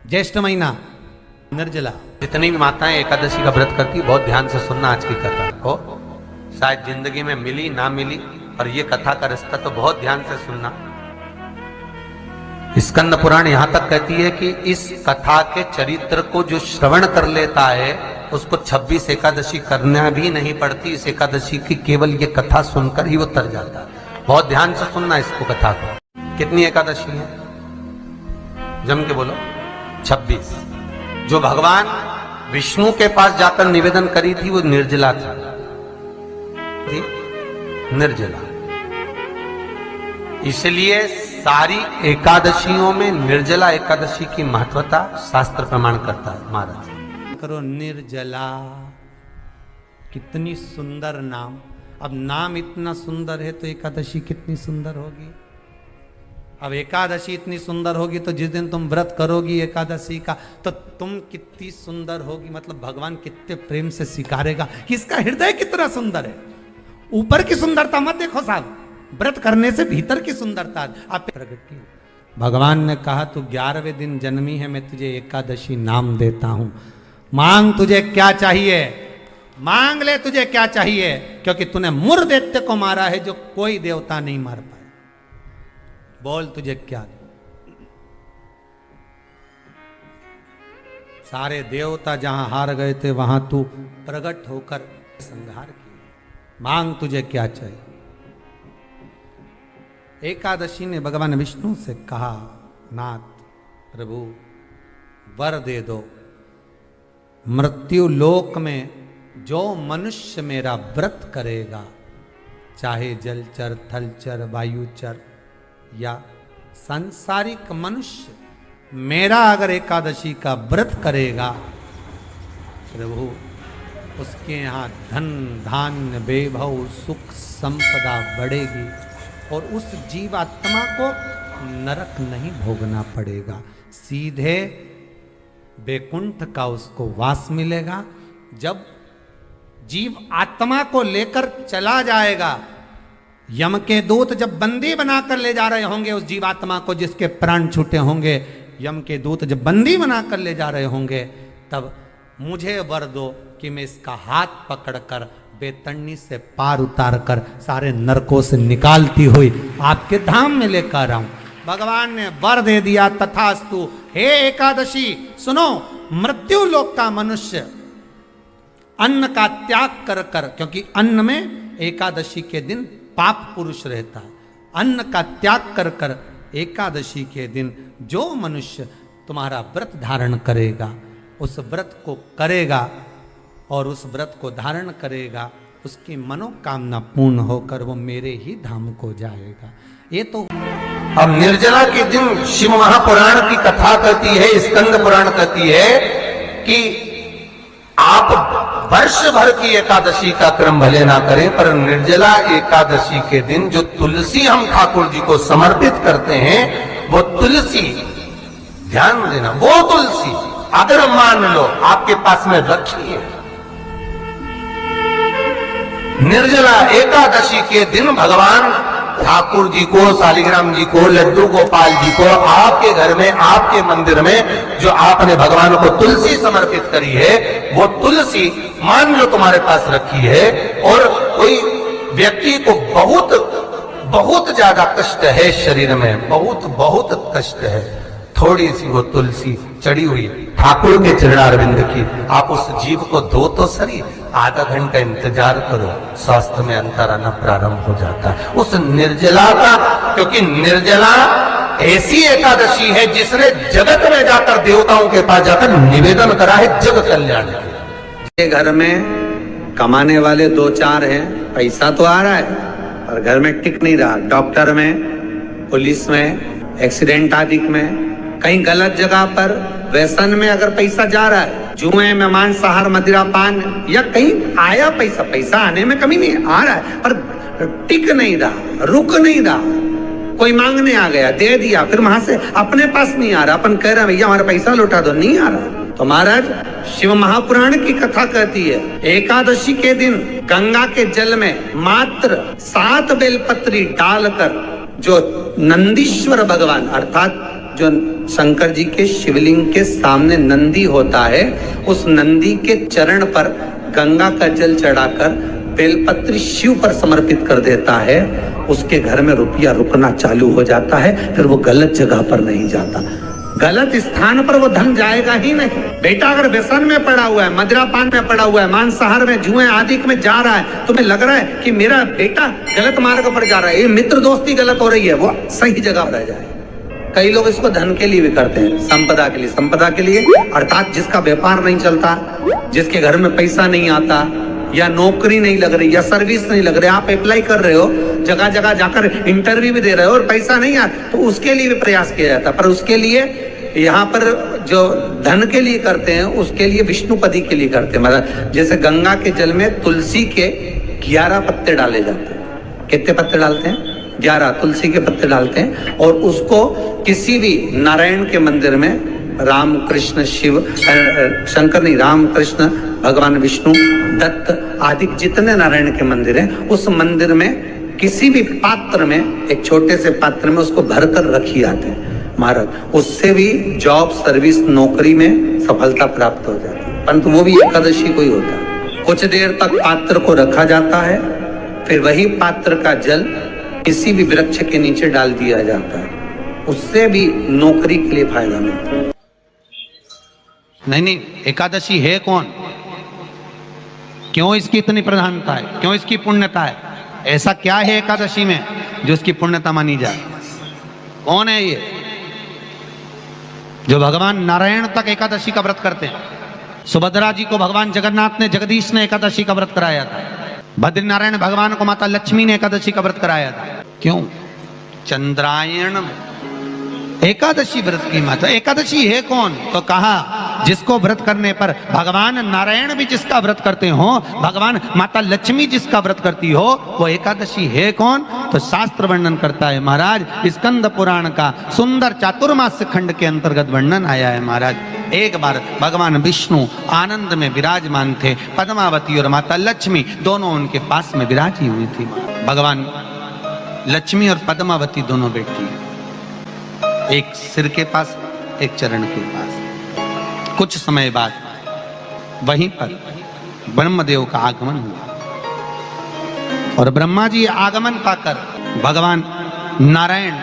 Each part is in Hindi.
ज्येष्ठ महीना निर्जला। जितनी भी माताएं एकादशी का व्रत करती बहुत ध्यान से सुनना आज की कथा को, शायद जिंदगी में मिली ना मिली, और ये कथा का रिश्ता तो बहुत ध्यान से सुनना। स्कंद पुराण यहां तक कहती है कि इस कथा के चरित्र को जो श्रवण कर लेता है उसको 26 एकादशी करना भी नहीं पड़ती। इस एकादशी की केवल ये कथा सुनकर ही वो तर जाता है। बहुत ध्यान से सुनना इसको, कथा को। कितनी एकादशी है? जम के बोलो। 26। जो भगवान विष्णु के पास जाकर निवेदन करी थी वो निर्जला थी, निर्जला। इसलिए सारी एकादशियों में निर्जला एकादशी की महत्वता शास्त्र प्रमाण करता है। महाराज करो निर्जला, कितनी सुंदर नाम। अब नाम इतना सुंदर है तो एकादशी कितनी सुंदर होगी। अब एकादशी इतनी सुंदर होगी तो जिस दिन तुम व्रत करोगी एकादशी का तो तुम कितनी सुंदर होगी। मतलब भगवान कितने प्रेम से स्वीकारेगा कि इसका हृदय कितना सुंदर है। ऊपर की सुंदरता मत देखो साहब, व्रत करने से भीतर की सुंदरता आप प्रकट की। भगवान ने कहा तू 11वें दिन जन्मी है, मैं तुझे एकादशी नाम देता हूं। मांग तुझे क्या चाहिए, मांग ले तुझे क्या चाहिए, क्योंकि तूने मुर दैत्य को मारा है जो कोई देवता नहीं मार पाए। बोल तुझे क्या। सारे देवता जहां हार गए थे वहां तू प्रकट होकर संहार किया। मांग तुझे क्या चाहिए। एकादशी ने भगवान विष्णु से कहा, नाथ प्रभु वर दे दो। मृत्यु लोक में जो मनुष्य मेरा व्रत करेगा, चाहे जलचर, थलचर, वायुचर या सांसारिक मनुष्य, मेरा अगर एकादशी का व्रत करेगा, प्रभु उसके यहाँ धन धान्य वैभव सुख संपदा बढ़ेगी और उस जीवात्मा को नरक नहीं भोगना पड़ेगा, सीधे वैकुंठ का उसको वास मिलेगा। जब जीव आत्मा को लेकर चला जाएगा, यम के दूत जब बंदी बनाकर ले जा रहे होंगे उस जीवात्मा को जिसके प्राण छूटे होंगे, यम के दूत जब बंदी बनाकर ले जा रहे होंगे, तब मुझे वर दो कि मैं इसका हाथ पकड़कर बेतरनी से पार उतार कर सारे नरकों से निकालती हुई आपके धाम में लेकर आऊं। भगवान ने वर दे दिया, तथास्तु। हे एकादशी सुनो, मृत्यु लोक का मनुष्य अन्न का त्याग कर कर, क्योंकि अन्न में एकादशी के दिन पाप पुरुष रहता है, अन्न का त्याग कर कर एकादशी के दिन जो मनुष्य तुम्हारा व्रत धारण करेगा, उस व्रत को करेगा और उस व्रत को धारण करेगा, उसकी मनोकामना पूर्ण होकर वो मेरे ही धाम को जाएगा। ये तो अब निर्जला के दिन शिव महापुराण की कथा कहती है, स्कंद पुराण कहती है कि आप वर्ष भर की एकादशी का क्रम भले ना करें, पर निर्जला एकादशी के दिन जो तुलसी हम ठाकुर जी को समर्पित करते हैं, वो तुलसी, ध्यान देना, वो तुलसी अगर मान लो आपके पास में रखी है, निर्जला एकादशी के दिन भगवान ठाकुर जी को, शालिग्राम जी को, लड्डू गोपाल जी को, आपके घर में, आपके मंदिर में जो आपने भगवान को तुलसी समर्पित करी है, वो तुलसी मान लो तुम्हारे पास रखी है और कोई व्यक्ति को बहुत बहुत ज्यादा कष्ट है शरीर में, बहुत बहुत कष्ट है, थोड़ी सी वो तुलसी चढ़ी हुई ठाकुर के चरणारविंद की, आप उस जीव को दो तो सही, आधा घंटा इंतजार करो, स्वास्थ्य में अंतर आना प्रारंभ हो जाता है उस निर्जला का। क्योंकि निर्जला ऐसी एकादशी है जिसने जगत में जाकर देवताओं के पास जाकर निवेदन करा है जग कल्याण के। घर में कमाने वाले 2-4 हैं, पैसा तो आ रहा है पर घर में टिक नहीं रहा। डॉक्टर में, पुलिस में, एक्सीडेंट आदि में, कहीं गलत जगह पर व्यसन में अगर पैसा जा रहा है, जुए में, मांसाहार, मदिरा पान, या कहीं आया पैसा, पैसा आने में कमी नहीं, आ रहा है पर टिक नहीं रहा, रुक नहीं रहा। कोई मांगने आ गया, दे दिया, फिर वहां से अपने पास नहीं आ रहा, अपन कह रहे हैं भैया हमारा पैसा लौटा दो, नहीं आ रहा। तो महाराज शिव महापुराण की कथा कहती है, एकादशी के दिन गंगा के जल में मात्र 7 बेलपत्री डालकर जो नंदीश्वर भगवान अर्थात जो शंकर जी के शिवलिंग के सामने नंदी होता है, उस नंदी के चरण पर गंगा का जल चढ़ाकर बेलपत्री शिव पर समर्पित कर देता है, उसके घर में रुपया रुकना चालू हो जाता है। फिर वो गलत जगह पर नहीं जाता, गलत स्थान पर वो धन जाएगा ही नहीं। बेटा अगर व्यसन में पड़ा हुआ है, मदिरापान में पड़ा हुआ है, मांसाहार में, जुए आदि में जा रहा है, तुम्हें लग रहा है कि मेरा बेटा गलत मार्ग पर जा रहा है, ये मित्र दोस्ती गलत हो रही है, वो सही जगह पर जाए। कई लोग इसको धन के लिए भी करते हैं, संपदा के लिए। संपदा के लिए अर्थात जिसका व्यापार नहीं चलता, जिसके घर में पैसा नहीं आता, या नौकरी नहीं लग रही, या सर्विस नहीं लग रही, आप अप्लाई कर रहे हो, जगह जगह जाकर इंटरव्यू भी दे रहे हो और पैसा नहीं आ, तो उसके लिए भी प्रयास किया जाता। पर उसके लिए यहाँ पर जो धन के लिए करते हैं, उसके लिए विष्णुपदी के लिए करते हैं। मतलब जैसे गंगा के जल में तुलसी के 11 पत्ते डाले जाते हैं। कितने पत्ते डालते हैं? 11 तुलसी के पत्ते डालते हैं, और उसको किसी भी नारायण के मंदिर में, राम कृष्ण शिव शंकर नहीं, राम कृष्ण भगवान विष्णु दत्त आदि जितने नारायण के मंदिर हैं, उस मंदिर में किसी भी पात्र में, एक छोटे से पात्र में उसको भरकर रखी जाते हैं महाराज। उससे भी जॉब, सर्विस, नौकरी में सफलता प्राप्त हो जाती है। परंतु वो भी एकादशी को ही होता है। कुछ देर तक पात्र को रखा जाता है, फिर वही पात्र का जल किसी भी वृक्ष के नीचे डाल दिया जाता है, उससे भी नौकरी के लिए फायदा मिलता है। नहीं, एकादशी है कौन? क्यों इसकी इतनी प्रधानता है? क्यों इसकी पुण्यता है? ऐसा क्या है एकादशी में जो इसकी पुण्यता मानी जाए? कौन है ये जो भगवान नारायण तक एकादशी का व्रत करते हैं? सुभद्रा जी को भगवान जगन्नाथ ने, जगदीश ने एकादशी का व्रत कराया था। बद्रीनारायण भगवान को माता लक्ष्मी ने एकादशी का व्रत कराया था। क्यों? चंद्रायण एकादशी व्रत की माता। एकादशी है कौन? तो कहा जिसको व्रत करने पर भगवान नारायण भी जिसका व्रत करते हो, भगवान माता लक्ष्मी जिसका व्रत करती हो, वो एकादशी है कौन? तो शास्त्र वर्णन करता है महाराज, स्कंद पुराण का सुंदर चातुर्मास्य खंड के अंतर्गत वर्णन आया है महाराज। एक बार भगवान विष्णु आनंद में विराजमान थे, पद्मावती और माता लक्ष्मी दोनों उनके पास में विराजी हुई थी। भगवान लक्ष्मी और पद्मावती दोनों बैठी, एक सिर के पास, एक चरण के पास। कुछ समय बाद वहीं पर ब्रह्मदेव का आगमन हुआ, और ब्रह्मा जी आगमन पाकर भगवान नारायण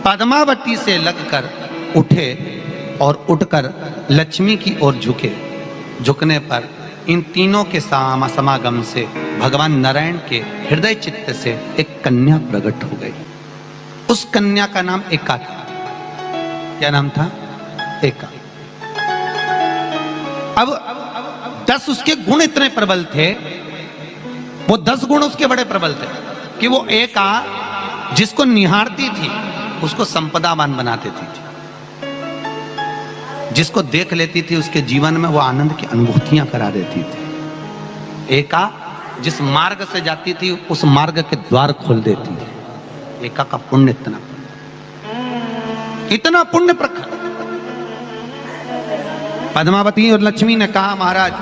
पद्मावती से लगकर उठे और उठकर लक्ष्मी की ओर झुके। झुकने पर इन तीनों के समागम से भगवान नारायण के हृदय चित्त से एक कन्या प्रकट हो गई। उस कन्या का नाम एका था। क्या नाम था? एका। अब 10 उसके गुण इतने प्रबल थे, वो 10 गुण उसके बड़े प्रबल थे कि वो एका जिसको निहारती थी उसको संपदावान बना देती थी, जिसको देख लेती थी उसके जीवन में वो आनंद की अनुभूतियां करा देती थी। एका जिस मार्ग से जाती थी उस मार्ग के द्वार खोल देती थी। एका का पुण्य इतना पुण्य प्रखर। पद्मावती और लक्ष्मी ने कहा महाराज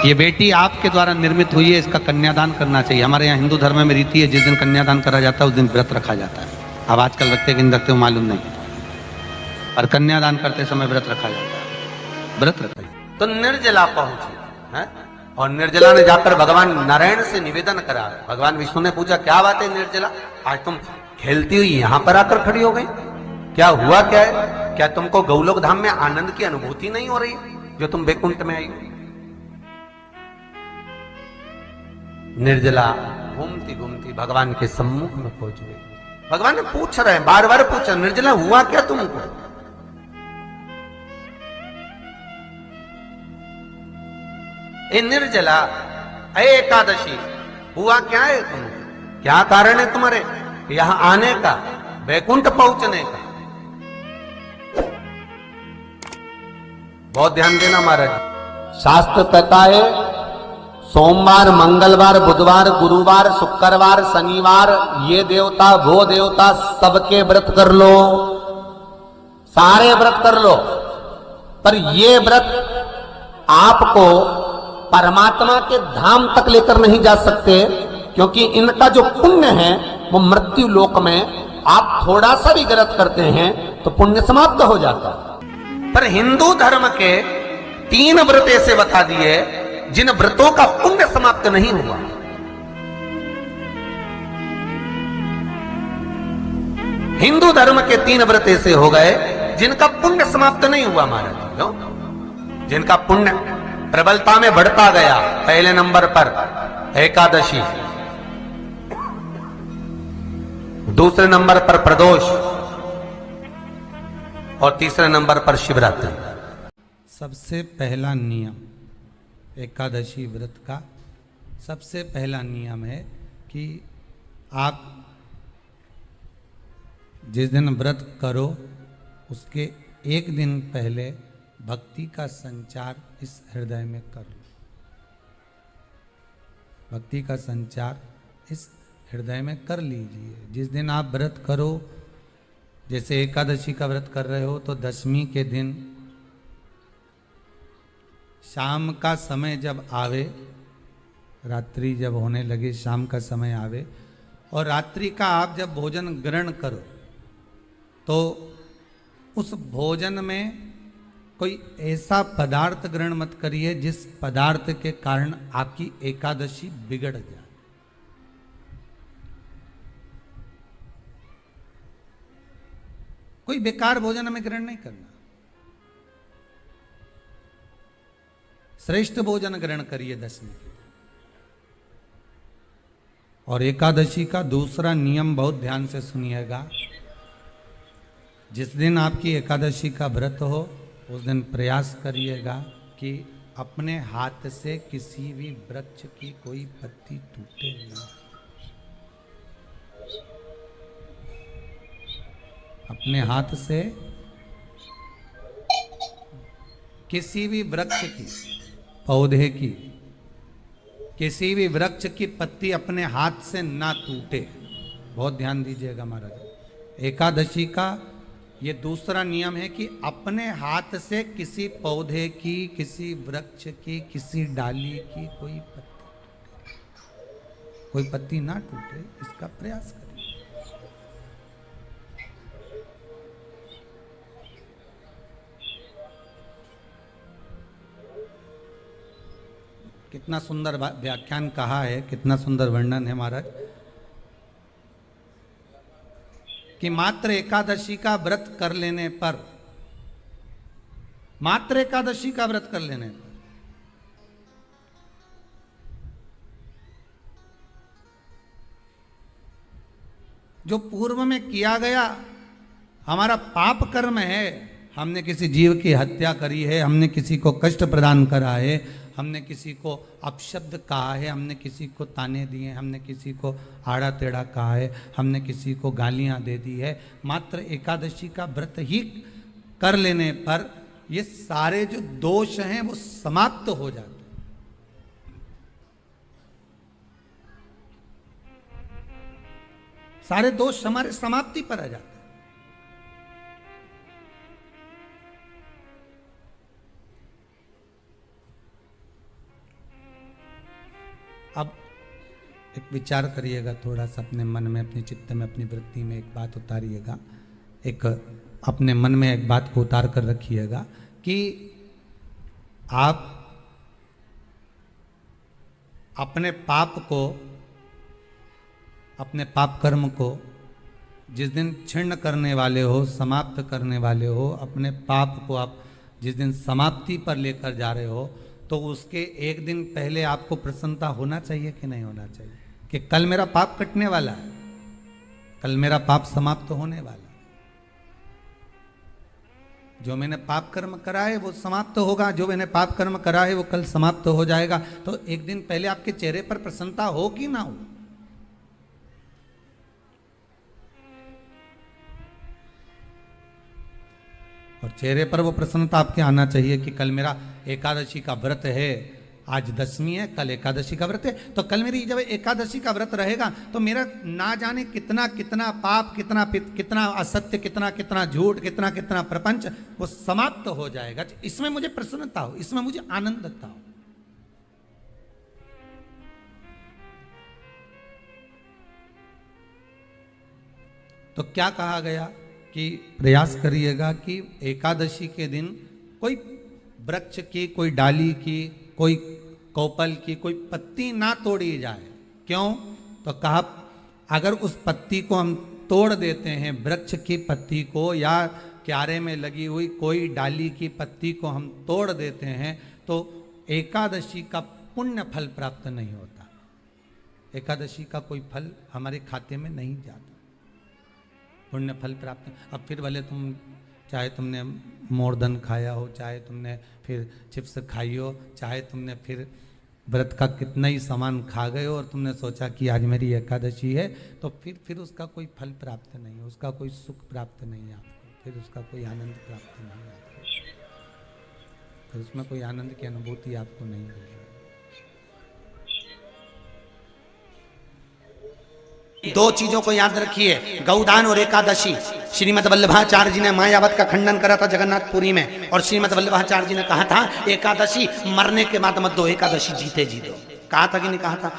ये बेटी आपके द्वारा निर्मित हुई है, इसका कन्यादान करना चाहिए। हमारे यहाँ हिंदू धर्म में रीति है, जिस दिन कन्यादान करा जाता है उस दिन व्रत रखा जाता है। अब आजकल रखते कि नहीं रखते हो मालूम नहीं, पर कन्यादान करते समय व्रत रखा जाता है। व्रत रखा तो निर्जला पहुंची है, और निर्जला ने जाकर भगवान नारायण से निवेदन करा। भगवान विष्णु ने पूछा क्या बात है निर्जला, आज तुम खेलती हुई यहां पर आकर खड़ी हो गई, क्या हुआ? क्या है? क्या तुमको गौलोक धाम में आनंद की अनुभूति नहीं हो रही जो तुम वैकुंठ में आई हो? निर्जला घूमती घूमती भगवान के सम्मुख में पहुंच गई। भगवान ने पूछ रहे हैं, बार बार पूछा, निर्जला हुआ क्या तुमको? ए निर्जला, ए एकादशी, हुआ क्या है तुमको? क्या कारण है तुम्हारे यहां आने का, वैकुंठ पहुंचने का? बहुत ध्यान देना महाराज, शास्त्र कहता है सोमवार, मंगलवार, बुधवार, गुरुवार, शुक्रवार, शनिवार, ये देवता वो देवता सबके व्रत कर लो, सारे व्रत कर लो, पर ये व्रत आपको परमात्मा के धाम तक लेकर नहीं जा सकते, क्योंकि इनका जो पुण्य है वो मृत्यु लोक में आप थोड़ा सा भी गलत करते हैं तो पुण्य समाप्त हो जाता है। पर हिंदू धर्म के 3 व्रत ऐसे बता दिए जिन व्रतों का पुण्य समाप्त नहीं हुआ। हिंदू धर्म के 3 व्रत ऐसे हो गए जिनका पुण्य समाप्त नहीं हुआ महाराज। क्यों? जिनका पुण्य प्रबलता में बढ़ता गया। पहले नंबर पर एकादशी, दूसरे नंबर पर प्रदोष और तीसरे नंबर पर शिवरात्रि। सबसे पहला नियम एकादशी व्रत का सबसे पहला नियम है कि आप जिस दिन व्रत करो उसके एक दिन पहले भक्ति का संचार इस हृदय में कर लो। भक्ति का संचार इस हृदय में कर लीजिए। जिस दिन आप व्रत करो, जैसे एकादशी का व्रत कर रहे हो तो दशमी के दिन शाम का समय जब आवे, रात्रि जब होने लगे, शाम का समय आवे और रात्रि का आप जब भोजन ग्रहण करो तो उस भोजन में कोई ऐसा पदार्थ ग्रहण मत करिए जिस पदार्थ के कारण आपकी एकादशी बिगड़ जाए। कोई बेकार भोजन हमें ग्रहण नहीं करना। श्रेष्ठ भोजन ग्रहण करिए दशमी के दिन। और एकादशी का दूसरा नियम बहुत ध्यान से सुनिएगा। जिस दिन आपकी एकादशी का व्रत हो उस दिन प्रयास करिएगा कि अपने हाथ से किसी भी वृक्ष की कोई पत्ती टूटे ना। अपने हाथ से किसी भी वृक्ष की, पौधे की, किसी भी वृक्ष की पत्ती अपने हाथ से ना टूटे। बहुत ध्यान दीजिएगा महाराज। एकादशी का ये दूसरा नियम है कि अपने हाथ से किसी पौधे की, किसी वृक्ष की, किसी डाली की कोई पत्ती ना टूटे, इसका प्रयास करिए। कितना सुंदर व्याख्यान कहा है, कितना सुंदर वर्णन है महाराज कि मात्र एकादशी का व्रत कर लेने पर, मात्र एकादशी का व्रत कर लेने पर जो पूर्व में किया गया हमारा पाप कर्म है, हमने किसी जीव की हत्या करी है, हमने किसी को कष्ट प्रदान करा है, हमने किसी को अपशब्द कहा है, हमने किसी को ताने दिए, हमने किसी को आड़ा टेढ़ा कहा है, हमने किसी को गालियां दे दी है, मात्र एकादशी का व्रत ही कर लेने पर ये सारे जो दोष हैं वो समाप्त हो जाते हैं। सारे दोष हमारे समाप्ति पर आ जाते हैं। अब एक विचार करिएगा थोड़ा सा अपने मन में, अपने चित्त में, अपनी वृत्ति में एक बात उतारिएगा। एक अपने मन में एक बात को उतार कर रखिएगा कि आप अपने पाप को, अपने पाप कर्म को जिस दिन छिन्न करने वाले हो, समाप्त करने वाले हो, अपने पाप को आप जिस दिन समाप्ति पर लेकर जा रहे हो, तो उसके एक दिन पहले आपको प्रसन्नता होना चाहिए कि नहीं होना चाहिए कि कल मेरा पाप कटने वाला है, कल मेरा पाप समाप्त होने वाला है। जो मैंने पाप कर्म करा है वो समाप्त होगा, जो मैंने पाप कर्म करा है वो कल समाप्त हो जाएगा। तो एक दिन पहले आपके चेहरे पर प्रसन्नता हो कि ना हो? और चेहरे पर वो प्रसन्नता आपके आना चाहिए कि कल मेरा एकादशी का व्रत है, आज दशमी है, कल एकादशी का व्रत है, तो कल मेरी जब एकादशी का व्रत रहेगा तो मेरा ना जाने कितना कितना पाप, कितना असत्य, कितना झूठ, कितना प्रपंच वो समाप्त हो जाएगा। इसमें मुझे प्रसन्नता हो, इसमें मुझे आनंदता हो। तो तो क्या कहा गया कि प्रयास करिएगा कि एकादशी के दिन कोई वृक्ष की, कोई डाली की, कोई कोपल की कोई पत्ती ना तोड़ी जाए। क्यों? तो कहा अगर उस पत्ती को हम तोड़ देते हैं, वृक्ष की पत्ती को या क्यारे में लगी हुई कोई डाली की पत्ती को हम तोड़ देते हैं तो एकादशी का पुण्य फल प्राप्त नहीं होता। एकादशी का कोई फल हमारे खाते में नहीं जाता, पुण्य फल प्राप्त। अब फिर भले तुम चाहे तुमने मोरधन खाया हो, चाहे तुमने फिर चिप्स खाई हो, चाहे तुमने फिर व्रत का कितना ही सामान खा गए हो और तुमने सोचा कि आज मेरी एकादशी है, तो फिर उसका कोई फल प्राप्त नहीं है, उसका कोई सुख प्राप्त नहीं है आपको, फिर उसका कोई आनंद प्राप्त नहीं है आपको, फिर उसमें कोई आनंद की अनुभूति आपको नहीं मिलेगी। दो चीजों को याद रखिए, गौदान और एकादशी। श्रीमद् वल्लभाचार्य जी ने मायावत का खंडन करा था जगन्नाथपुरी में, और श्रीमद् वल्लभाचार्य जी ने कहा था एकादशी मरने के बाद मत दो, एकादशी जीते जी दो। कहा था कि नहीं कहा था?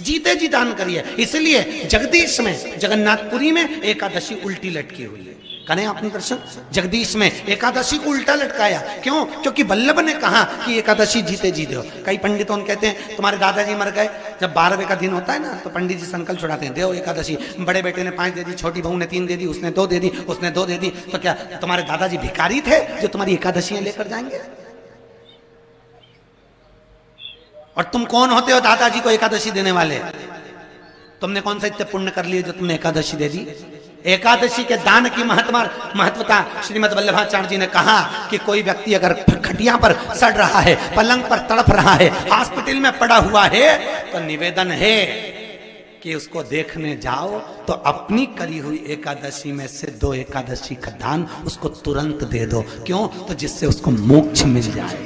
जीते जी दान करिए। इसलिए जगदीश में, जगन्नाथपुरी में एकादशी उल्टी लटकी हुई है। करें आपने दर्शन? जगदीश में एकादशी को उल्टा लटकाया। क्यों? क्योंकि वल्लभ ने कहा कि एकादशी जीते जी दो। कई पंडितों कहते हैं तुम्हारे दादाजी मर गए, जब 12वें का दिन होता है ना तो पंडित जी संकल्प छुड़ाते हैं, दो एकादशी। बड़े बेटे ने 5 दे दी, छोटी बहू ने 3 दे दी, उसने 2 दे दी, उसने 2 दे दी। तो क्या तुम्हारे दादाजी भिखारी थे जो तुम्हारी एकादशियां लेकर जाएंगे? और तुम कौन होते हो दादाजी को एकादशी देने वाले? तुमने कौन सा इतने पुण्य कर लिए जो तुमने एकादशी दे दी? एकादशी के दान की महत्वता श्रीमद् वल्लभाचार्य जी ने कहा कि कोई व्यक्ति अगर खटिया पर सड़ रहा है, पलंग पर तड़प रहा है, हॉस्पिटल में पड़ा हुआ है, तो निवेदन है कि उसको देखने जाओ तो अपनी करी हुई एकादशी में से 2 एकादशी का दान उसको तुरंत दे दो। क्यों? तो जिससे उसको मोक्ष मिल जाए,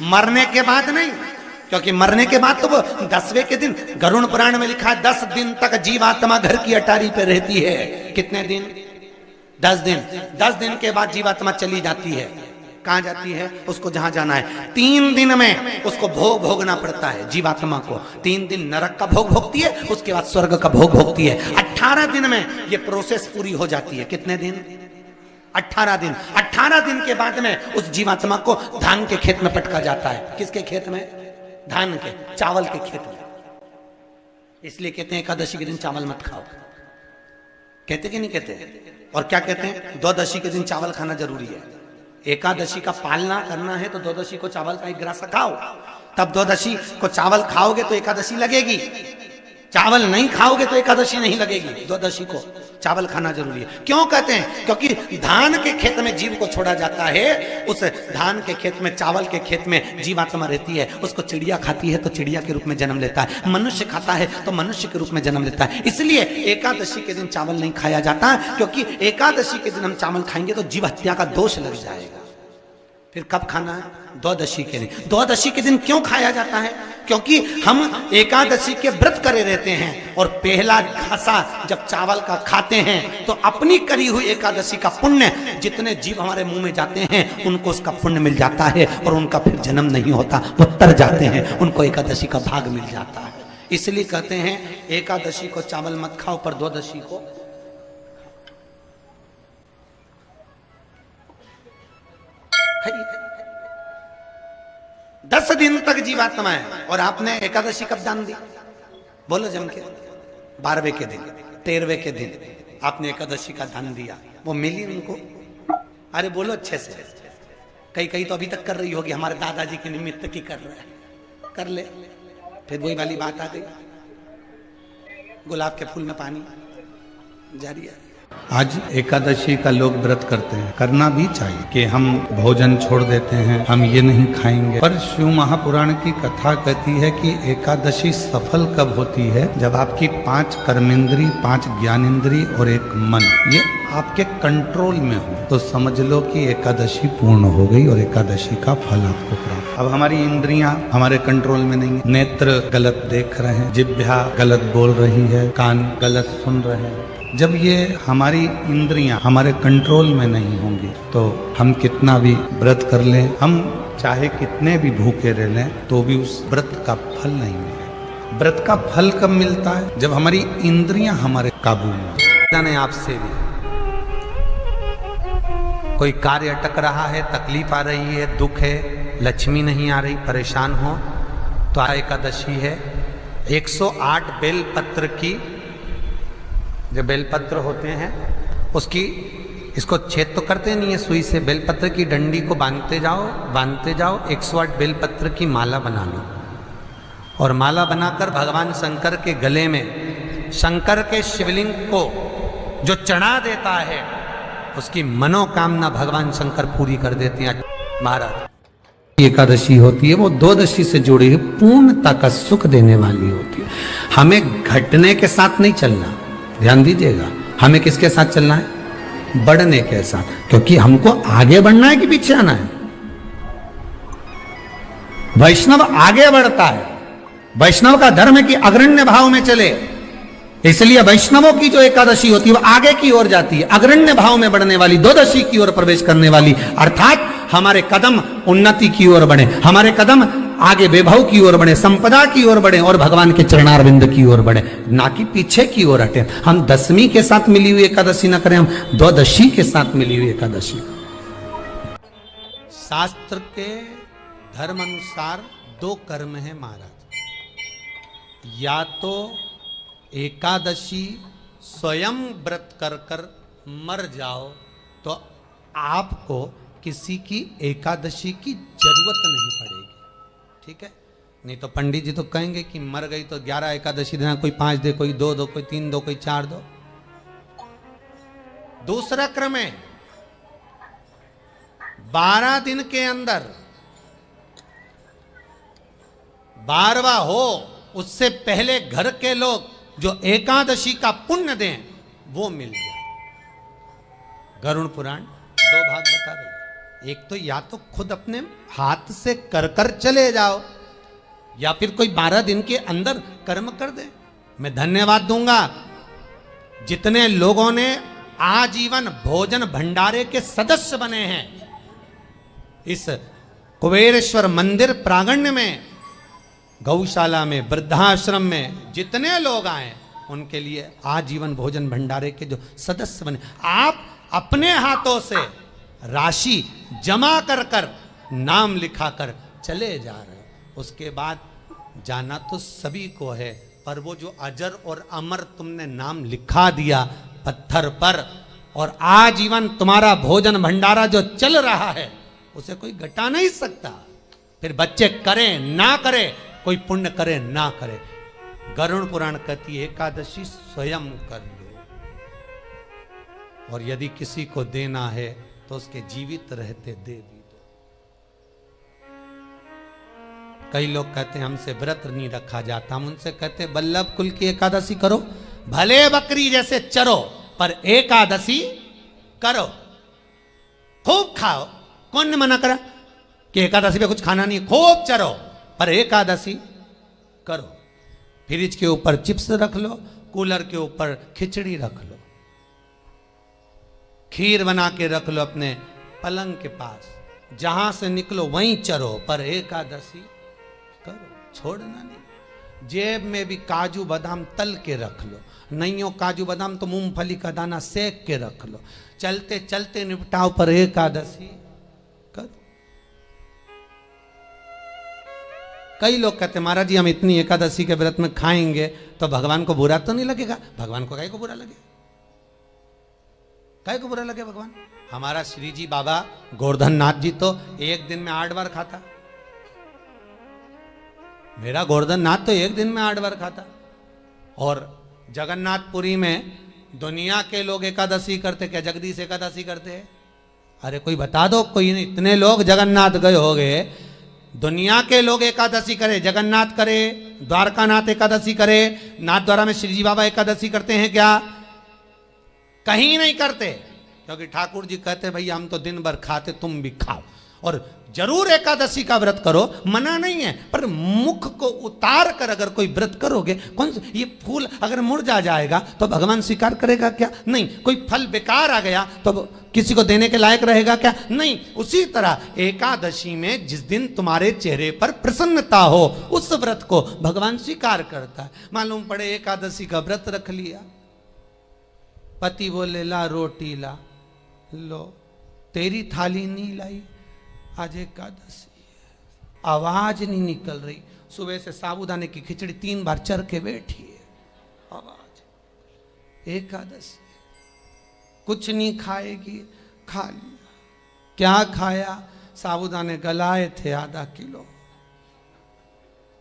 मरने के बाद नहीं। क्योंकि मरने के बाद तो वो 10वें के दिन, गरुड़ पुराण में लिखा है 10 दिन तक जीवात्मा घर की अटारी पे रहती है। कितने दिन? 10 दिन। 10 दिन के बाद जीवात्मा चली जाती है। कहां जाती है? उसको जहां जाना है। 3 दिन में उसको भोग भोगना पड़ता है जीवात्मा को। 3 दिन नरक का भोग भोगती है, उसके बाद स्वर्ग का भोग भोगती है। 18 दिन में ये प्रोसेस पूरी हो जाती है। कितने दिन? 18 दिन। 18 दिन के बाद में उस जीवात्मा को धान के खेत में पटका जाता है। किसके खेत में? धान के, चावल के खेत में। इसलिए कहते हैं एकादशी के दिन चावल मत खाओ। कहते कि नहीं कहते? और क्या कहते हैं? द्वादशी के दिन चावल खाना जरूरी है। एकादशी का पालना करना है तो द्वादशी को चावल का 1 ग्रास खाओ, तब द्वादशी को चावल खाओगे तो एकादशी लगेगी। चावल नहीं खाओगे तो एकादशी नहीं लगेगी। द्वादशी को चावल खाना जरूरी है। क्यों कहते हैं? क्योंकि धान के खेत में जीव को छोड़ा जाता है, उस धान के खेत में, चावल के खेत में जीवात्मा रहती है। उसको चिड़िया खाती है तो चिड़िया के रूप में जन्म लेता है, मनुष्य खाता है तो मनुष्य के रूप में जन्म लेता है। इसलिए एकादशी के दिन चावल नहीं खाया जाता, क्योंकि एकादशी के दिन हम चावल खाएंगे तो जीव हत्या का दोष लग जाएगा। फिर कब खाना है? द्वादशी के दिन। द्वादशी के दिन क्यों खाया जाता है? क्योंकि हम एकादशी के व्रत करे रहते हैं, और पहला घासा जब चावल का खाते हैं तो अपनी करी हुई एकादशी का पुण्य, जितने जीव हमारे मुंह में जाते हैं उनको उसका पुण्य मिल जाता है, और उनका फिर जन्म नहीं होता, वो तर जाते हैं, उनको एकादशी का भाग मिल जाता है। इसलिए कहते हैं एकादशी को चावल मत खाओ, पर द्वादशी को 10 दिन तक जीवात्मा है। और आपने एकादशी कब दान दी? बोलो जम के। 12वें के दिन, 13वें के दिन आपने एकादशी का दान दिया, वो मिली उनको? अरे बोलो अच्छे से। कई तो अभी तक कर रही होगी, हमारे दादाजी के निमित्त की कर रहे हैं, कर ले। फिर वही वाली बात आ गई, गुलाब के फूल में पानी जारी है। आज एकादशी का लोग व्रत करते हैं, करना भी चाहिए कि हम भोजन छोड़ देते हैं, हम ये नहीं खाएंगे। पर शिव महापुराण की कथा कहती है कि एकादशी सफल कब होती है? जब आपकी 5 कर्मेंद्री, 5 ज्ञानेंद्री और 1 मन ये आपके कंट्रोल में हो, तो समझ लो कि एकादशी पूर्ण हो गई और एकादशी का फल आपको प्राप्त। अब हमारी इंद्रियां हमारे कंट्रोल में नहीं है। नेत्र गलत देख रहे हैं, जिह्वा गलत बोल रही है, कान गलत सुन रहे हैं। जब ये हमारी इंद्रियां हमारे कंट्रोल में नहीं होंगी तो हम कितना भी व्रत कर लें, हम चाहे कितने भी भूखे रह लें, तो भी उस व्रत का फल नहीं मिलेगा। व्रत का फल कब मिलता है? जब हमारी इंद्रियां हमारे काबू में। जाने आपसे भी कोई कार्य अटक रहा है, तकलीफ आ रही है, दुख है, लक्ष्मी नहीं आ रही, परेशान हो तो एकादशी है। 108 बेलपत्र की, जो बेलपत्र होते हैं उसकी, इसको छेद तो करते नहीं है सुई से, बेलपत्र की डंडी को बांधते जाओ 108 बेलपत्र की माला बना लो और माला बनाकर भगवान शंकर के गले में, शंकर के शिवलिंग को जो चढ़ा देता है उसकी मनोकामना भगवान शंकर पूरी कर देते हैं। महाराज एकादशी होती है वो द्वादशी से जुड़ी हुई पूर्णता का सुख देने वाली होती है। हमें घटने के साथ नहीं चलना, ध्यान दीजिएगा, हमें किसके साथ चलना है? बढ़ने के साथ, क्योंकि हमको आगे बढ़ना है कि पीछे आना है। वैष्णव आगे बढ़ता है, वैष्णव का धर्म है कि अग्रण्य भाव में चले, इसलिए वैष्णवों की जो एकादशी होती है वो आगे की ओर जाती है, अग्रण्य भाव में बढ़ने वाली, द्वादशी की ओर प्रवेश करने वाली, अर्थात हमारे कदम उन्नति की ओर बढ़े, हमारे कदम आगे वैभव की ओर बढ़े, संपदा की ओर बढ़े और भगवान के चरणारविंद की ओर बढ़े, ना कि पीछे की ओर हटे। हम दशमी के साथ मिली हुई एकादशी ना करें, हम द्वादशी के साथ मिली हुई एकादशी। शास्त्र के धर्म अनुसार 2 कर्म है महाराज, या तो एकादशी स्वयं व्रत कर कर मर जाओ तो आपको किसी की एकादशी की जरूरत नहीं पड़ेगी, ठीक है? नहीं तो पंडित जी तो कहेंगे कि मर गई तो 11 एकादशी देना, कोई 5 दे, कोई 2 दो, कोई 3 दो, कोई 4 दो। दूसरा क्रम है 12 दिन के अंदर 12वां हो, उससे पहले घर के लोग जो एकादशी का पुण्य दें वो मिल जाए। गरुड़ पुराण 2 भाग बता रही है, एक तो या तो खुद अपने हाथ से कर कर चले जाओ, या फिर कोई 12 दिन के अंदर कर्म कर दे। मैं धन्यवाद दूंगा जितने लोगों ने आजीवन भोजन भंडारे के सदस्य बने हैं। इस कुबेरेश्वर मंदिर प्रांगण में, गौशाला में, वृद्धाश्रम में जितने लोग आए उनके लिए आजीवन भोजन भंडारे के जो सदस्य बने, आप अपने हाथों से राशि जमा कर कर नाम लिखा कर चले जा रहे हो। उसके बाद जाना तो सभी को है, पर वो जो अजर और अमर तुमने नाम लिखा दिया पत्थर पर, और आजीवन तुम्हारा भोजन भंडारा जो चल रहा है उसे कोई घटा नहीं सकता। फिर बच्चे करें ना करें, कोई पुण्य करे ना करे, गरुड़ पुराण कहती है एकादशी स्वयं कर लो, और यदि किसी को देना है तो उसके जीवित रहते दे भी दो। कई लोग कहते हैं हमसे व्रत नहीं रखा जाता, हम उनसे कहते हैं वल्लभ कुल की एकादशी करो, भले बकरी जैसे चरो पर एकादशी करो, खूब खाओ। कौन ने मना करा कि एकादशी पे कुछ खाना नहीं, खूब चरो पर एकादशी करो। फ्रिज के ऊपर चिप्स रख लो, कूलर के ऊपर खिचड़ी रख लो, खीर बना के रख लो अपने पलंग के पास, जहां से निकलो वहीं चरो पर एकादशी करो, छोड़ना नहीं। जेब में भी काजू बादाम तल के रख लो, नहीं हो काजू बादाम तो मूंगफली का दाना सेक के रख लो, चलते चलते निपटाओ पर एकादशी करो। कई लोग कहते महाराज जी हम इतनी एकादशी के व्रत में खाएंगे तो भगवान को बुरा तो नहीं लगेगा? भगवान को काहे को बुरा लगे, काहे को बुरा लगे भगवान? हमारा श्री जी बाबा गोवर्धन नाथ जी तो एक दिन में 8 बार खाता, मेरा गोवर्धन नाथ तो एक दिन में 8 बार खाता। और जगन्नाथपुरी में दुनिया के लोग एकादशी करते, क्या जगदीश एकादशी करते हैं? अरे कोई बता दो, कोई नहीं। इतने लोग जगन्नाथ गए हो गए, दुनिया के लोग एकादशी करे, जगन्नाथ करे, द्वारकानाथ एकादशी करे, नाथ द्वारा में श्री जी बाबा एकादशी करते हैं क्या? कहीं नहीं करते, क्योंकि ठाकुर जी कहते भैया हम तो दिन भर खाते, तुम भी खाओ। और जरूर एकादशी का व्रत करो, मना नहीं है, पर मुख को उतार कर अगर कोई व्रत करोगे, कौन सा ये फूल अगर मुरझा जाएगा तो भगवान स्वीकार करेगा क्या? नहीं। कोई फल बेकार आ गया तो किसी को देने के लायक रहेगा क्या? नहीं। उसी तरह एकादशी में जिस दिन तुम्हारे चेहरे पर प्रसन्नता हो उस व्रत को भगवान स्वीकार करता है। मालूम पड़े एकादशी का व्रत रख लिया, पति बोले ला रोटी ला, लो तेरी थाली नहीं लाई, आज एकादशी है। आवाज नहीं निकल रही, सुबह से साबूदाने की खिचड़ी 3 बार चर के बैठी है, आवाज। एकादशी कुछ नहीं खाएगी, खा लिया। क्या खाया? साबूदाने गलाए थे आधा किलो,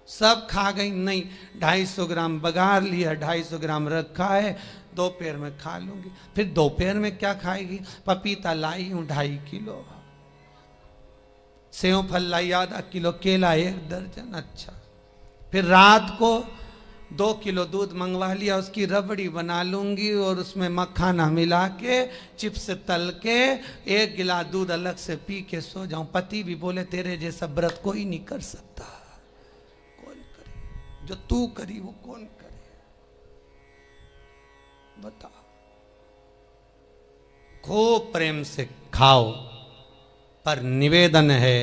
सब खा गई नहीं। 250 ग्राम बघार लिया, 250 ग्राम रखा है, दोपहर में खा लूंगी। फिर दोपहर में क्या खाएगी? पपीता लाई हूं 2.5 किलो, सेव फल लाई आधा किलो, केला 1 दर्जन। अच्छा, फिर रात को 2 किलो दूध मंगवा लिया, उसकी रबड़ी बना लूंगी और उसमें मखाना मिला के चिप्स तल के 1 गिलास दूध अलग से पी के सो जाऊं। पति भी बोले तेरे जैसा व्रत कोई नहीं कर सकता। कौन करे? जो तू करी वो कौन करे? बता। खूब प्रेम से खाओ, पर निवेदन है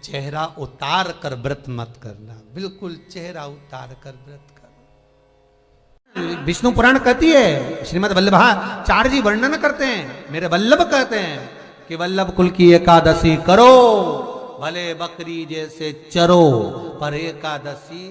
चेहरा उतार कर व्रत मत करना, बिल्कुल चेहरा उतार कर व्रत करना। विष्णु पुराण कहती है, श्रीमद् वल्लभाचार्य जी वर्णन करते हैं, मेरे वल्लभ कहते हैं कि वल्लभ कुल की एकादशी करो, भले बकरी जैसे चरो, पर एकादशी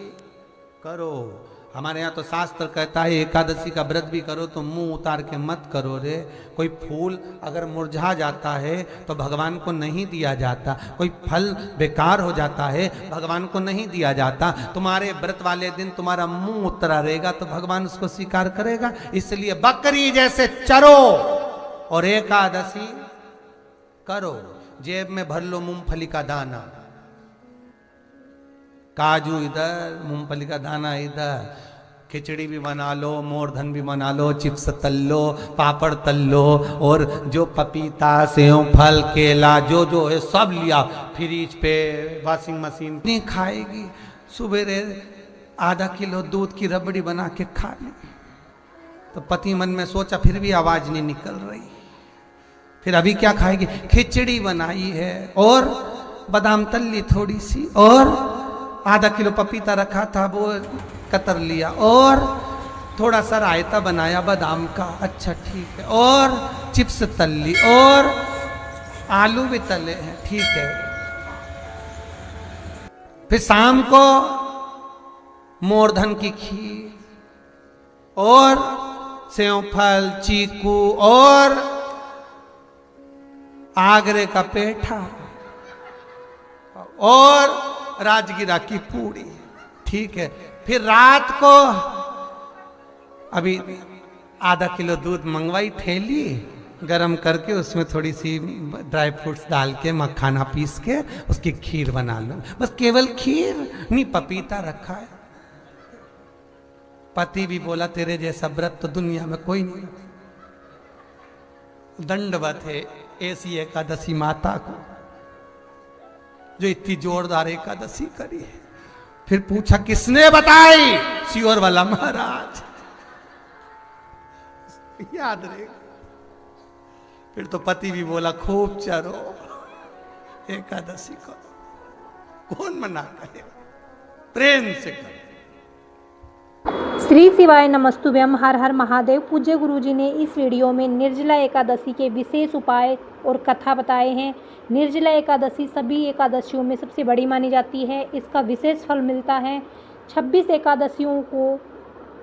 करो। हमारे यहाँ तो शास्त्र कहता है एकादशी का व्रत भी करो तो मुंह उतार के मत करो रे। कोई फूल अगर मुरझा जाता है तो भगवान को नहीं दिया जाता, कोई फल बेकार हो जाता है भगवान को नहीं दिया जाता। तुम्हारे व्रत वाले दिन तुम्हारा मुंह उतरा रहेगा तो भगवान उसको स्वीकार करेगा। इसलिए बकरी जैसे चरो और एकादशी करो। जेब में भर लो मूंगफली का दाना, काजू इधर, मूंगफली का दाना इधर, खिचड़ी भी बना लो, मोरधन भी बना लो, चिप्स तल लो, पापड़ तल लो, और जो पपीता सेव फल केला जो जो है सब लिया फ्रिज पे, वॉशिंग मशीन नहीं खाएगी। सुबह आधा किलो दूध की रबड़ी बना के खा ली। तो पति मन में सोचा फिर भी आवाज नहीं निकल रही, फिर अभी क्या खाएगी? खिचड़ी बनाई है और बादाम तल ली थोड़ी सी, और आधा किलो पपीता रखा था वो कतर लिया, और थोड़ा सा रायता बनाया बादाम का। अच्छा ठीक है, और चिप्स तल ली, और आलू भी तले हैं, ठीक है। फिर शाम को मोरधन की खीर और सेव फल, चीकू और आगरे का पेठा और राजगिरा की पूड़ी, ठीक है। फिर रात को अभी आधा किलो दूध मंगवाई, थैली गरम करके उसमें थोड़ी सी ड्राई फ्रूट्स डाल के मखाना पीस के उसकी खीर बना लो। बस केवल खीर नहीं, पपीता रखा है। पति भी बोला तेरे जैसा व्रत तो दुनिया में कोई नहीं। दंडवत है ऐसी एकादशी माता को जो इतनी जोरदार एकादशी करी है। फिर पूछा किसने बताई? सियोर वाला महाराज, याद रहे। फिर तो पति भी बोला खूब चरो, एकादशी करो, कौन मना करे, प्रेम से करो। श्री शिवाय नमस्तुभ्यम, हर हर महादेव। पूज्य गुरुजी ने इस वीडियो में निर्जला एकादशी के विशेष उपाय और कथा बताए हैं। निर्जला एकादशी सभी एकादशियों में सबसे बड़ी मानी जाती है। इसका विशेष फल मिलता है। 26 एकादशियों को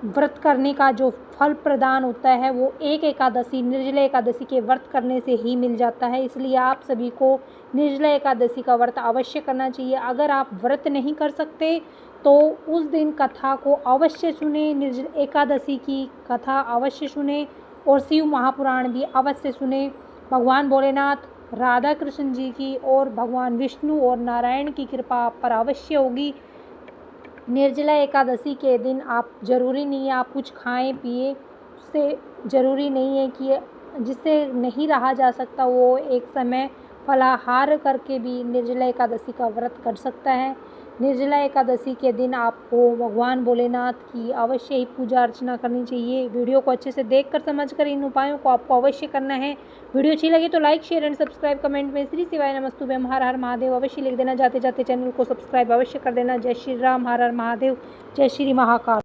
व्रत करने का जो फल प्रदान होता है वो एक एकादशी निर्जला एकादशी के व्रत करने से ही मिल जाता है। इसलिए आप सभी को निर्जला एकादशी का व्रत अवश्य करना चाहिए। अगर आप व्रत नहीं कर सकते तो उस दिन कथा को अवश्य सुने, निर्जला एकादशी की कथा अवश्य सुने और शिव महापुराण भी अवश्य सुने। भगवान भोलेनाथ, राधा कृष्ण जी की और भगवान विष्णु और नारायण की कृपा आप पर अवश्य होगी। निर्जला एकादशी के दिन आप ज़रूरी नहीं है आप कुछ खाएं पिए, उससे ज़रूरी नहीं है कि जिससे नहीं रहा जा सकता वो एक समय फलाहार करके भी निर्जला एकादशी का व्रत कर सकता है। निर्जला एकादशी के दिन आपको भगवान भोलेनाथ की अवश्य ही पूजा अर्चना करनी चाहिए। वीडियो को अच्छे से देखकर समझकर इन उपायों को आपको अवश्य करना है। वीडियो अच्छी लगी तो like share and subscribe, comment में श्री शिवाय नमस्तुभ्यम, हर हर महादेव अवश्य लिख देना। जाते जाते चैनल को सब्सक्राइब अवश्य कर देना। जय श्री राम, हर हर महादेव, जय श्री महाकाल।